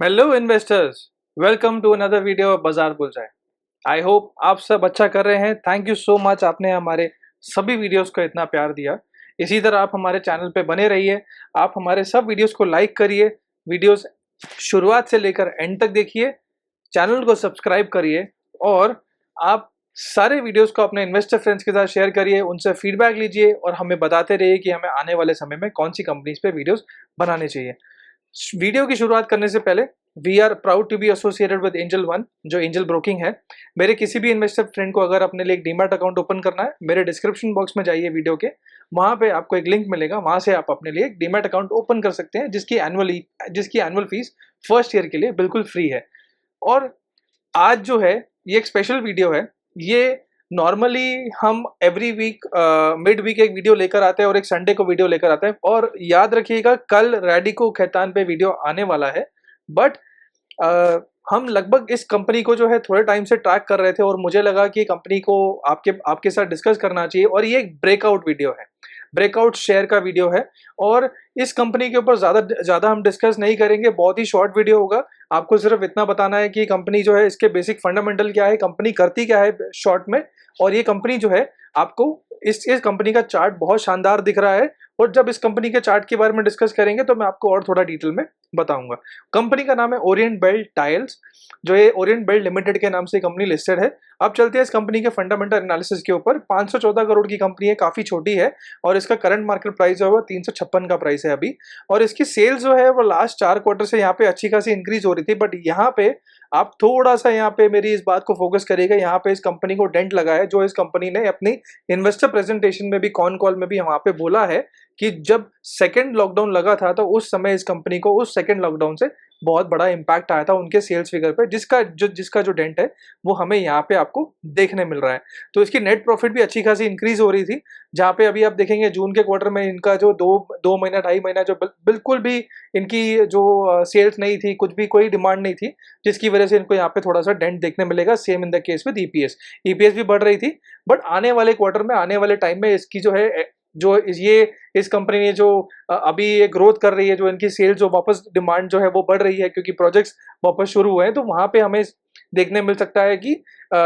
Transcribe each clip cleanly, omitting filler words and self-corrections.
Hello investors, welcome to another video of बाजार बुलजाए। I hope आप सब अच्छा कर रहे हैं। थैंक यू सो मच, आपने हमारे सभी वीडियोस को इतना प्यार दिया। इसी तरह आप हमारे चैनल पे बने रहिए। आप हमारे सब वीडियोस को लाइक करिए, वीडियोस शुरुआत से लेकर एंड तक देखिए, चैनल को सब्सक्राइब करिए और आप सारे वीडियोस को अपने इन्वेस्टर फ्रेंड्स के साथ शेयर करिए, उनसे फीडबैक लीजिए और हमें बताते रहिए कि हमें आने वाले समय में कौन सी कंपनीज पे वीडियोस बनाने चाहिए। वीडियो की शुरुआत करने से पहले we are proud to be associated with angel one, जो एंजल ब्रोकिंग है। मेरे किसी भी इन्वेस्टर फ्रेंड को अगर अपने लिए एक डीमैट अकाउंट ओपन करना है, मेरे डिस्क्रिप्शन बॉक्स में जाइए वीडियो के, वहां पे आपको एक लिंक मिलेगा, वहां से आप अपने लिए एक डीमैट अकाउंट ओपन कर सकते हैं जिसकी एनुअल फीस फर्स्ट ईयर के लिए बिल्कुल फ्री है। और आज जो है ये एक स्पेशल वीडियो है। ये नॉर्मली हम एवरी वीक मिड वीक एक वीडियो लेकर आते हैं और एक संडे को वीडियो लेकर आते हैं। और याद रखिएगा, कल रैडिको खैतान पे वीडियो आने वाला है। बट हम लगभग इस कंपनी को जो है थोड़े टाइम से ट्रैक कर रहे थे और मुझे लगा कि कंपनी को आपके साथ डिस्कस करना चाहिए। और ये एक ब्रेकआउट वीडियो है, ब्रेकआउट शेयर का वीडियो है। और इस कंपनी के ऊपर ज़्यादा हम डिस्कस नहीं करेंगे, बहुत ही शॉर्ट वीडियो होगा। आपको सिर्फ इतना बताना है कि कंपनी जो है, इसके बेसिक फंडामेंटल क्या है, कंपनी करती क्या है शॉर्ट में। और ये कंपनी जो है, आपको इस कंपनी का चार्ट बहुत शानदार दिख रहा है। और जब इस कंपनी के चार्ट के बारे में डिस्कस करेंगे तो मैं आपको और थोड़ा डिटेल में बताऊंगा। कंपनी का नाम है ओरिएंट बेल्ट टाइल्स, जो ये ओरिएंट बेल्ट लिमिटेड के नाम से कंपनी लिस्टेड है। अब चलते हैं इस कंपनी के फंडामेंटल एनालिसिस के ऊपर। 514 करोड़ की कंपनी है, काफी छोटी है। और इसका करंट मार्केट प्राइस जो है 356 का प्राइस है अभी। और इसकी सेल्स जो है वो लास्ट 4 क्वार्टर से यहाँ पे अच्छी खासी इंक्रीज हो रही थी। बट यहाँ पे आप थोड़ा सा यहाँ पे मेरी इस बात को फोकस करिएगा, यहाँ पे इस कंपनी को डेंट लगा है, जो इस कंपनी ने अपनी इन्वेस्टर प्रेजेंटेशन में भी, कॉन कॉल में भी वहां पे बोला है कि जब सेकेंड लॉकडाउन लगा था तो उस समय इस कंपनी को उस सेकेंड लॉकडाउन से बहुत बड़ा इंपैक्ट आया था उनके सेल्स फिगर पे, जिसका जो डेंट है वो हमें यहाँ पे आपको देखने मिल रहा है। तो इसकी नेट प्रॉफिट भी अच्छी खासी इंक्रीज हो रही थी, जहाँ पे अभी आप देखेंगे जून के क्वार्टर में इनका जो दो महीना 2.5 महीना जो बिल्कुल भी इनकी जो सेल्स नहीं थी, कुछ भी कोई डिमांड नहीं थी, जिसकी वजह से इनको यहाँ पे थोड़ा सा डेंट देखने मिलेगा। Same in the case with EPS भी बढ़ रही थी। बट आने वाले क्वार्टर में, आने वाले टाइम में इसकी जो है, जो ये इस कंपनी ने जो अभी ये ग्रोथ कर रही है, जो इनकी सेल्स जो वापस डिमांड जो है वो बढ़ रही है क्योंकि प्रोजेक्ट्स वापस शुरू हुए हैं, तो वहां पे हमें देखने मिल सकता है कि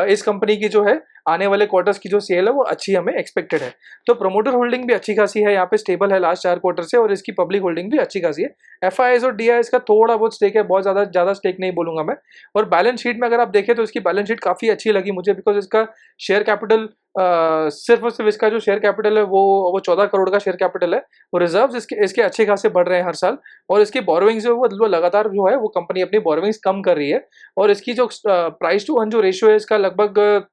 इस कंपनी की जो है आने वाले क्वार्टर्स की जो सेल है वो अच्छी हमें एक्सपेक्टेड है। तो प्रोमोटर होल्डिंग भी अच्छी खासी है, यहाँ पे स्टेबल है लास्ट 4 क्वार्टर से। और इसकी पब्लिक होल्डिंग भी अच्छी खासी है। एफआईआईज और डीआईएस का थोड़ा बहुत स्टेक है, बहुत ज्यादा स्टेक नहीं बोलूंगा मैं। और बैलेंस शीट में अगर आप देखें तो इसकी बैलेंस शीट काफी अच्छी लगी मुझे, बिकॉज इसका शेयर कैपिटल सिर्फ और सिर्फ इसका जो शेयर कैपिटल है वो 14 करोड़ का शेयर कैपिटल है। वो रिजर्व्स इसके अच्छे खासे बढ़ रहे हैं हर साल। और इसकी बोरोविंग्स जो है वो लगातार जो है वो कंपनी अपनी बोरोविंग्स कम कर रही है। और इसकी जो प्राइस टू अर्न जो रेशियो है इसका लगभग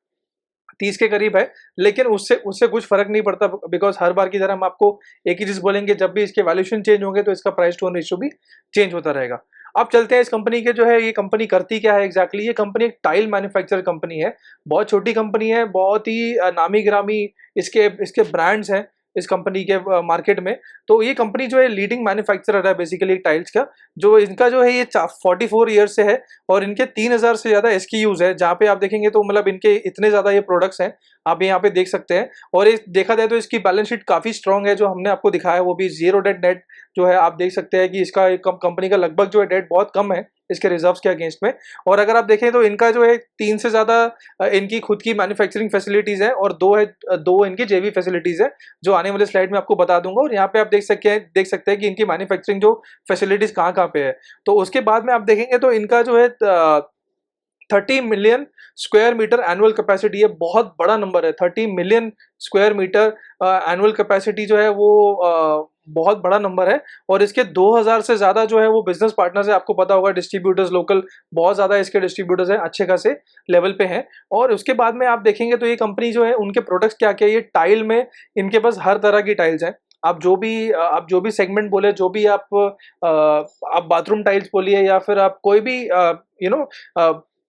30 के करीब है। लेकिन उससे उससे कुछ फर्क नहीं पड़ता, बिकॉज हर बार की तरह हम आपको एक ही चीज बोलेंगे, जब भी इसके वैल्यूएशन चेंज होंगे तो इसका प्राइस टू अर्न रेशियो भी चेंज होता रहेगा। अब चलते हैं इस कंपनी के जो है, ये कंपनी करती क्या है एग्जैक्टली। ये कंपनी एक टाइल मैन्युफैक्चर कंपनी है, बहुत छोटी कंपनी है, बहुत ही नामी ग्रामी इसके इसके ब्रांड्स हैं इस कंपनी के मार्केट में। तो ये कंपनी जो है लीडिंग मैन्युफैक्चरर है बेसिकली टाइल्स का। जो इनका जो है ये 44 ईयर्स से है और इनके 3000 से ज्यादा एसक्यूज है, जहाँ पे आप देखेंगे तो मतलब इनके इतने ज्यादा ये प्रोडक्ट्स हैं, आप यहाँ पे देख सकते हैं। और ये देखा जाए तो इसकी बैलेंस शीट काफी स्ट्रांग है, जो हमने आपको दिखाया है वो भी जीरो डेट नेट जो है। आप देख सकते हैं कि इसका कंपनी का लगभग जो है डेट बहुत कम है इसके रिजर्व्स के अगेंस्ट में। और अगर आप देखें तो इनका जो है 3 से ज्यादा इनकी खुद की मैन्युफैक्चरिंग फैसिलिटीज है और दो इनकी जेवी फैसिलिटीज है, जो आने वाले स्लाइड में आपको बता दूंगा। और यहाँ पे आप देख सकते हैं कि इनकी मैन्युफैक्चरिंग जो फैसिलिटीज कहाँ कहाँ पे है। तो उसके बाद में आप देखेंगे तो इनका जो है 30 million square metre annual capacity है, बहुत बड़ा नंबर है। 30 million square metre annual capacity जो है वो बहुत बड़ा नंबर है। और इसके 2000 से ज्यादा जो है वो बिजनेस पार्टनर्स है, आपको पता होगा डिस्ट्रीब्यूटर्स लोकल बहुत ज्यादा इसके डिस्ट्रीब्यूटर्स हैं, अच्छे खासे लेवल पे हैं। और उसके बाद में आप देखेंगे तो ये कंपनी जो है, उनके प्रोडक्ट्स क्या क्या है। ये टाइल में इनके पास हर तरह की टाइल्स हैं। आप जो भी सेगमेंट बोले, जो भी आप बाथरूम टाइल्स बोलिए या फिर आप कोई भी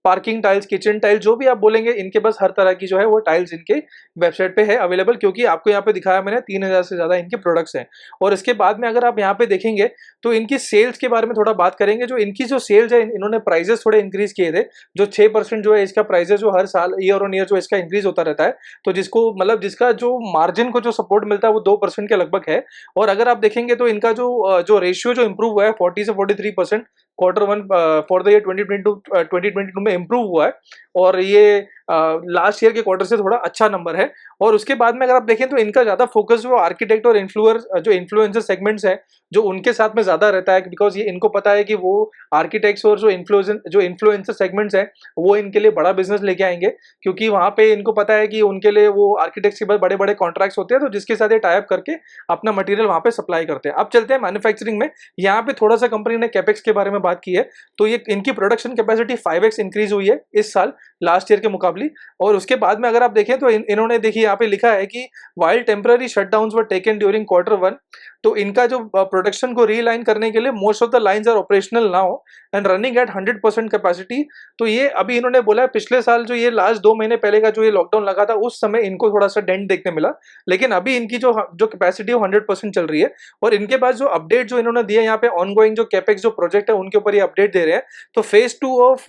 पार्किंग टाइल्स, किचन टाइल, जो भी आप बोलेंगे इनके पास हर तरह की जो है वो टाइल्स इनके वेबसाइट पे है अवेलेबल, क्योंकि आपको यहाँ पे दिखाया मैंने 3000 से ज्यादा इनके प्रोडक्ट्स हैं। और इसके बाद में अगर आप यहाँ पे देखेंगे तो इनकी सेल्स के बारे में थोड़ा बात करेंगे। जो इनकी जो सेल्स है, इन्होंने प्राइजेस थोड़े इंक्रीज किए थे, जो 6% जो है इसका प्राइजेस जो हर साल ईयर ऑन ईयर जो इसका इंक्रीज होता रहता है, तो जिसको मतलब जिसका जो मार्जिन को जो सपोर्ट मिलता है वो 2% के लगभग है। और अगर आप देखेंगे तो इनका जो रेशियो जो इंप्रूव हुआ है 40 से 43% Q1 फॉर द ईयर 2022 में इंप्रूव हुआ है, और ये लास्ट ईयर के क्वार्टर से थोड़ा अच्छा नंबर है। और उसके बाद में अगर आप देखें तो इनका ज्यादा फोकस जो आर्किटेक्ट और इन्फ्लुएंसर सेगमेंट्स है जो उनके साथ में ज्यादा रहता है, बिकॉज ये इनको पता है कि वो आर्किटेक्ट्स और जो इन्फ्लुएंसर सेगमेंट्स है वो इनके लिए बड़ा बिजनेस लेके आएंगे, क्योंकि वहां पे इनको पता है कि उनके लिए वो आर्किटेक्ट्स के बाद बड़े बड़े कॉन्ट्रैक्ट्स होते हैं, तो जिसके साथ ये टाइप करके अपना मटेरियल वहां पे सप्लाई करते हैं। अब चलते हैं मैन्युफैक्चरिंग में। यहाँ पे थोड़ा सा कंपनी ने कैपेक्स के बारे में बात की है, तो ये इनकी प्रोडक्शन कैपेसिटी 5x इंक्रीज हुई है इस साल लास्ट ईयर के मुकाबले। और उसके बाद में अगर आप देखें तो इन्होंने देखिए यहाँ पे लिखा है कि while temporary shutdowns were taken during Q1, तो इनका जो प्रोडक्शन को रीलाइन करने के लिए most of the lines are operational now and running at 100% capacity. तो ये अभी इन्होंने बोला है पिछले साल जो ये लास्ट 2 महीने पहले का जो ये लॉकडाउन लगा था उस समय इनको थोड़ा सा डेंट देखने मिला, लेकिन अभी इनकी जो कैपेसिटी है 100% चल रही है। और इनके पास जो अपडेट जो इन्होंने दिया यहाँ पे ऑनगोइंग जो कैपेक्स जो प्रोजेक्ट है उनके ऊपर ये अपडेट दे रहे हैं। तो phase 2 of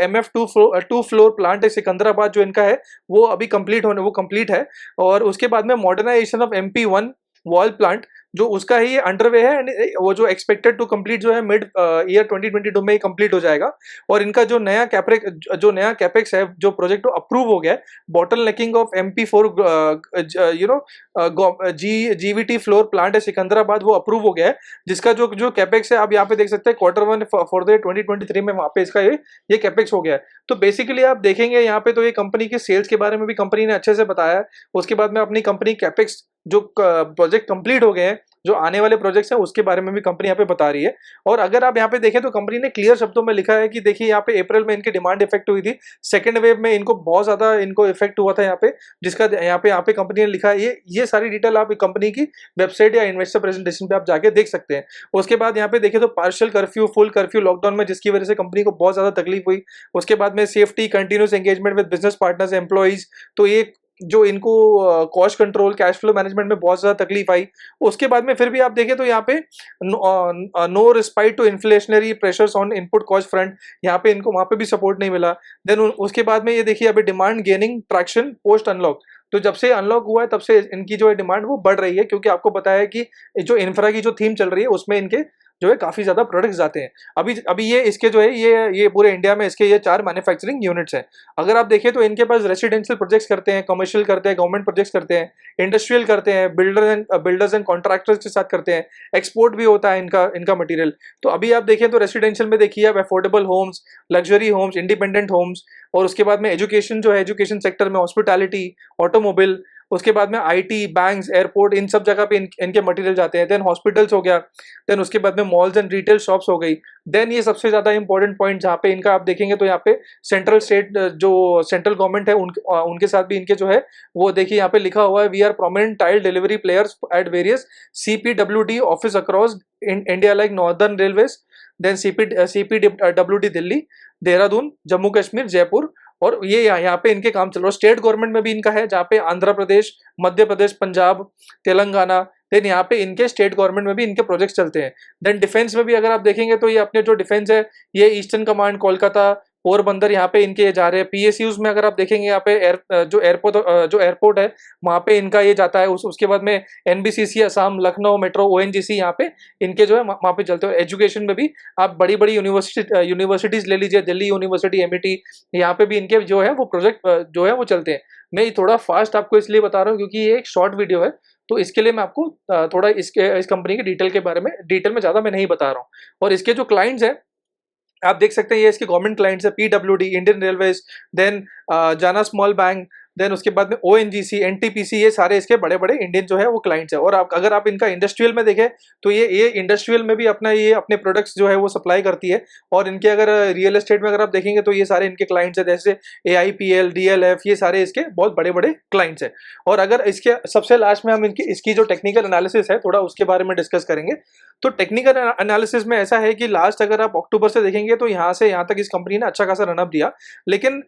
MF2 floor plant है सिकंदराबाद जो इनका है वो अभी कंप्लीट है। और उसके बाद में modernisation of MP1 wall plant जो उसका ही अंडरवे है, एंड वो जो एक्सपेक्टेड टू कंप्लीट जो है मिड ईयर 2022 में ही कंप्लीट हो जाएगा। और इनका जो नया कैपेक्स है जो प्रोजेक्ट अप्रूव हो गया है, bottle necking of MP4 GVT floor plant है सिकंदराबाद, वो अप्रूव हो गया है, जिसका जो कैपेक्स है आप यहाँ पे देख सकते हैं Q1 फॉर द 2023 में वहां पे इसका ये कैपेक्स हो गया है। तो बेसिकली आप देखेंगे यहाँ पे तो ये कंपनी के सेल्स के बारे में भी कंपनी ने अच्छे से बताया है। उसके बाद में अपनी कंपनी कैपेक्स जो प्रोजेक्ट कंप्लीट हो गए हैं, जो आने वाले प्रोजेक्ट्स हैं उसके बारे में भी कंपनी यहाँ पे बता रही है। और अगर आप यहाँ पे देखें तो कंपनी ने क्लियर शब्दों में लिखा है कि देखिए यहाँ पे अप्रैल में इनकी डिमांड इफेक्ट हुई थी, सेकंड वेव में इनको बहुत ज्यादा इनको इफेक्ट हुआ था यहाँ पे, जिसका यहाँ पे कंपनी ने लिखा है। ये सारी डिटेल आप कंपनी की वेबसाइट या इन्वेस्टर प्रेजेंटेशन पे आप जाके देख सकते हैं। उसके बाद यहाँ पे देखें तो partial curfew, full curfew lockdown में, जिसकी वजह से कंपनी को बहुत ज्यादा तकलीफ हुई। उसके बाद में safety, continuous engagement with business partners, employees, तो ये जो इनको cost control, cash flow management में बहुत ज्यादा तकलीफ आई। उसके बाद में फिर भी आप देखें तो यहाँ पे no respite to inflationary pressures on input cost front, यहाँ पे इनको वहां पे भी सपोर्ट नहीं मिला। देन उसके बाद में ये देखिए अभी demand gaining traction post unlock, तो जब से अनलॉक हुआ है तब से इनकी जो है डिमांड वो बढ़ रही है, क्योंकि आपको पता है कि जो इंफ्रा की जो थीम चल रही है उसमें इनके जो है काफी ज्यादा प्रोडक्ट्स जाते हैं। अभी ये इसके जो है ये पूरे इंडिया में इसके ये 4 मैन्युफैक्चरिंग यूनिट्स हैं। अगर आप देखें तो इनके पास रेसिडेंशियल प्रोजेक्ट्स करते हैं, कमर्शियल करते हैं, गवर्नमेंट प्रोजेक्ट्स करते हैं, इंडस्ट्रियल करते हैं, बिल्डर्स एंड कॉन्ट्रैक्टर्स के साथ करते हैं, एक्सपोर्ट भी होता है इनका मटेरियल। तो अभी आप देखें तो रेसिडेंशियल में देखिए आप affordable homes, luxury homes, independent homes, और उसके बाद में एजुकेशन जो है एजुकेशन सेक्टर में हॉस्पिटैलिटी, ऑटोमोबाइल, उसके बाद में आईटी, बैंक्स, एयरपोर्ट, इन सब जगह पे इनके मटेरियल जाते हैं। देन हॉस्पिटल्स हो गया, देन उसके बाद में मॉल्स एंड रिटेल शॉप्स हो गई। देन ये सबसे ज्यादा इंपॉर्टेंट पॉइंट जहाँ पे इनका आप देखेंगे तो यहाँ पे सेंट्रल गवर्नमेंट है उनके साथ भी इनके जो है वो देखिए यहाँ पे लिखा हुआ है, we are prominent tile delivery players at various CPWD office across India like northern railways, then CPWD Delhi, Dehradun, Jammu Kashmir, Jaipur, और ये यहाँ पे इनके काम चल रहा है। स्टेट गवर्नमेंट में भी इनका है, जहाँ पे आंध्र प्रदेश, मध्य प्रदेश, पंजाब, तेलंगाना, देन यहाँ पे इनके स्टेट गवर्नमेंट में भी इनके प्रोजेक्ट्स चलते हैं। देन डिफेंस में भी अगर आप देखेंगे तो ये अपने जो डिफेंस है ये ईस्टर्न कमांड, कोलकाता, पोरबंदर, यहाँ पे इनके जा रहे हैं। PSUs में अगर आप देखेंगे यहाँ पे जो एयरपोर्ट है वहाँ पे इनका ये जाता है। उसके बाद में NBCC Assam, Lucknow metro, ONGC यहाँ पे इनके जो है वहाँ पे चलते हैं। एजुकेशन में भी आप बड़ी बड़ी यूनिवर्सिटीज ले लीजिए, दिल्ली यूनिवर्सिटी, MIT, यहाँ पे भी इनके जो है वो प्रोजेक्ट जो है वो चलते हैं। मैं थोड़ा फास्ट आपको इसलिए बता रहा हूँ क्योंकि ये एक शॉर्ट वीडियो है, तो इसके लिए मैं आपको थोड़ा इस कंपनी के डिटेल में ज्यादा मैं नहीं बता रहा हूँ। और इसके जो क्लाइंट्स हैं आप देख सकते हैं, ये इसके गवर्नमेंट क्लाइंट्स है, PWD, इंडियन रेलवेज, देन जाना स्मॉल बैंक, देन उसके बाद में ONGC, NTPC, ये सारे इसके बड़े बड़े इंडियन जो है वो क्लाइंट्स है। और अगर आप इनका इंडस्ट्रियल में देखें तो ये इंडस्ट्रियल में भी ये अपने प्रोडक्ट्स जो है वो सप्लाई करती है। और इनके अगर रियल एस्टेट में अगर आप देखेंगे तो ये सारे इनके क्लाइंट्स है, जैसे AIPL, DLF, ये सारे इसके बहुत बड़े बड़े क्लाइंट्स है। और अगर इसके सबसे लास्ट में हम इसकी जो टेक्निकल एनालिसिस है थोड़ा उसके बारे में डिस्कस करेंगे। तो टेक्निकल एनालिसिस में ऐसा है कि लास्ट अगर आप अक्टूबर से देखेंगे तो यहाँ से यहाँ तक इस कंपनी ने अच्छा खासा रनअप दिया, लेकिन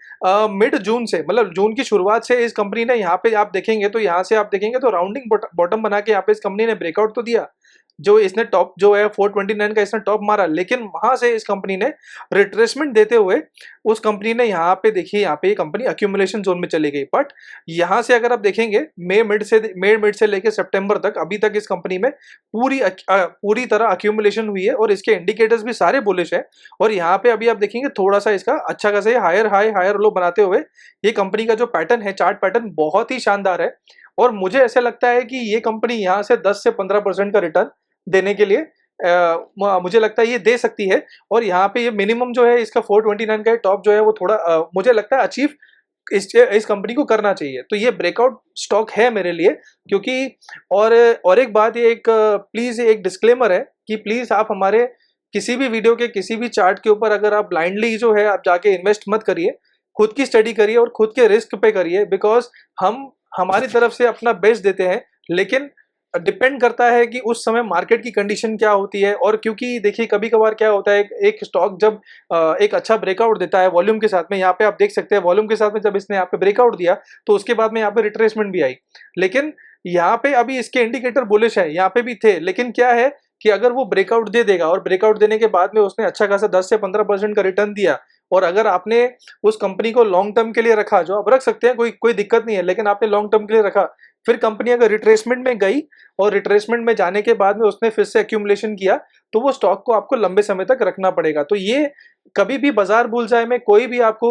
मिड जून से, मतलब जून की शुरुआत से इस कंपनी ने यहाँ पे आप देखेंगे तो यहाँ से आप देखेंगे तो राउंडिंग बॉटम बना के यहाँ पे इस कंपनी ने ब्रेकआउट तो दिया, जो इसने टॉप जो है 429 का इसने टॉप मारा, लेकिन वहां से इस कंपनी ने रिट्रेसमेंट देते हुए उस कंपनी ने यहाँ पे देखिए, यहाँ पे ये कंपनी अक्यूमुलेशन जोन में चली गई। बट यहाँ से अगर आप देखेंगे मई मिड से लेकर सितंबर तक अभी तक इस कंपनी में पूरी तरह अक्यूमुलेशन हुई है और इसके इंडिकेटर्स भी सारे बुलिश है। और यहाँ पे अभी आप देखेंगे थोड़ा सा इसका अच्छा खासा हायर हाई हायर लो बनाते हुए ये कंपनी का जो पैटर्न है, चार्ट पैटर्न बहुत ही शानदार है। और मुझे ऐसा लगता है कि ये कंपनी यहाँ से 10 से 15% का रिटर्न देने के लिए मुझे लगता है ये दे सकती है। और यहाँ पे ये मिनिमम जो है इसका 429 का टॉप जो है वो थोड़ा मुझे लगता है अचीव इस कंपनी को करना चाहिए। तो ये ब्रेकआउट स्टॉक है मेरे लिए, क्योंकि और एक बात, ये एक प्लीज एक डिस्क्लेमर है कि प्लीज आप हमारे किसी भी वीडियो के किसी भी चार्ट के ऊपर अगर आप ब्लाइंडली जो है आप जाके इन्वेस्ट मत करिए, खुद की स्टडी करिए और खुद के रिस्क पे करिए। बिकॉज हम हमारी तरफ से अपना बेस्ट देते हैं, लेकिन डिपेंड करता है कि उस समय मार्केट की कंडीशन क्या होती है। और क्योंकि देखिए कभी कभार क्या होता है, एक स्टॉक जब एक अच्छा ब्रेकआउट देता है वॉल्यूम के साथ में, यहाँ पे आप देख सकते हैं वॉल्यूम के साथ में जब इसने यहाँ पे ब्रेकआउट दिया तो उसके बाद में यहाँ पे रिट्रेसमेंट भी आई, लेकिन यहाँ पे अभी इसके इंडिकेटर बुलिश है, यहाँ पे भी थे। लेकिन क्या है कि अगर वो ब्रेकआउट दे देगा और ब्रेकआउट देने के बाद में उसने अच्छा खासा 10 से 15% का रिटर्न दिया, और अगर आपने उस कंपनी को लॉन्ग टर्म के लिए रखा, जो आप रख सकते हैं, कोई दिक्कत नहीं है, लेकिन आपने लॉन्ग टर्म के लिए रखा, फिर कंपनी अगर रिट्रेसमेंट में गई और रिट्रेसमेंट में जाने के बाद में उसने फिर से एक्यूमुलेशन किया, तो वो स्टॉक को आपको लंबे समय तक रखना पड़ेगा। तो ये कभी भी बाजार बुलजाए में कोई भी आपको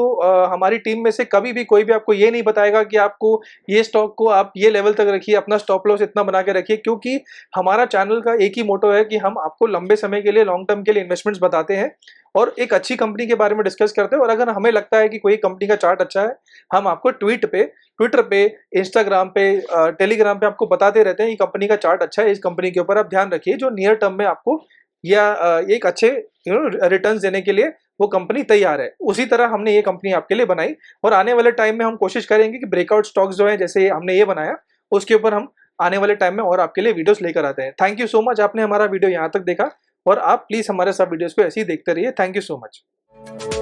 हमारी टीम में से कभी भी कोई भी आपको ये नहीं बताएगा कि आपको ये स्टॉक को आप ये लेवल तक रखिए, अपना स्टॉप लॉस इतना बना के रखिए, क्योंकि हमारा चैनल का एक ही मोटो है कि हम आपको लंबे समय के लिए, लॉन्ग टर्म के लिए इन्वेस्टमेंट्स बताते हैं और एक अच्छी कंपनी के बारे में डिस्कस करते हैं। और अगर हमें लगता है कि कोई कंपनी का चार्ट अच्छा है, हम आपको ट्विटर पे, इंस्टाग्राम पे, टेलीग्राम पे आपको बताते रहते हैं ये कंपनी का चार्ट अच्छा है, इस कंपनी के ऊपर आप ध्यान रखिए, जो नियर टर्म में आपको या एक अच्छे रिटर्न्स देने के लिए वो कंपनी तैयार है। उसी तरह हमने ये कंपनी आपके लिए बनाई और आने वाले टाइम में हम कोशिश करेंगे कि ब्रेकआउट स्टॉक्स जो है, जैसे हमने ये बनाया, उसके ऊपर हम आने वाले टाइम में और आपके लिए वीडियोस लेकर आते हैं। थैंक यू सो मच, आपने हमारा वीडियो यहाँ तक देखा और आप प्लीज हमारे सब वीडियोस को ऐसे ही देखते रहिए। Thank you so much.